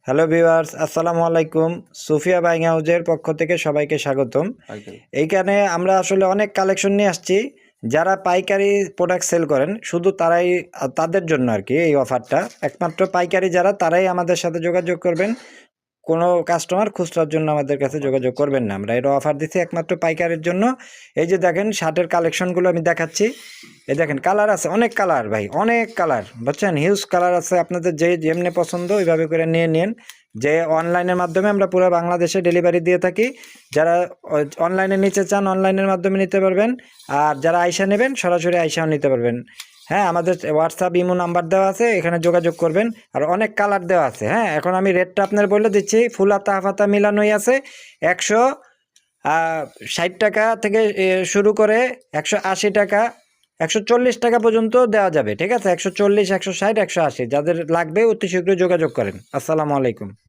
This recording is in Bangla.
হ্যালো ভিউয়ার্স, আসসালামু আলাইকুম। সুফিয়া বাইং হাউজের পক্ষ থেকে সবাইকে স্বাগতম। এইখানে আমরা আসলে অনেক কালেকশন নিয়ে আসছি। যারা পাইকারি প্রোডাক্ট সেল করেন শুধু তারাই, তাদের জন্য আর কি এই অফারটা। একমাত্র পাইকারি যারা, তারাই আমাদের সাথে যোগাযোগ করবেন। কোনো কাস্টমার খুচরার জন্য আমাদের কাছে যোগাযোগ করবেন না। আমরা এটা অফার দিচ্ছি একমাত্র পাইকারের জন্য। এই যে দেখেন শার্টের কালেকশনগুলো আমি দেখাচ্ছি। এই দেখেন কালার আছে, অনেক কালার ভাই, অনেক কালার, বুঝছেন? হিউজ কালার আছে। আপনাদের যেমনি পছন্দ ওইভাবে করে নিয়ে নিন। যে অনলাইনের মাধ্যমে আমরা পুরো বাংলাদেশে ডেলিভারি দিয়ে থাকি। যারা অনলাইনে নিতে চান অনলাইনের মাধ্যমে নিতে পারবেন, আর যারা আইসা নেবেন সরাসরি আইসাও নিতে পারবেন। হ্যাঁ, আমাদের হোয়াটসঅ্যাপ ইমো নাম্বার দেওয়া আছে, এখানে যোগাযোগ করবেন। আর অনেক কালার দেওয়া আছে। হ্যাঁ, এখন আমি রেটটা আপনার বলে দিচ্ছি। ফুল হাতা হাফ হাতা মিলানোই আছে। 160 টাকা থেকে শুরু করে 180 টাকা, 140 টাকা পর্যন্ত দেওয়া যাবে। ঠিক আছে, 140, 160, 180, যাদের লাগবে অতি শীঘ্র যোগাযোগ করেন। আসসালামু আলাইকুম।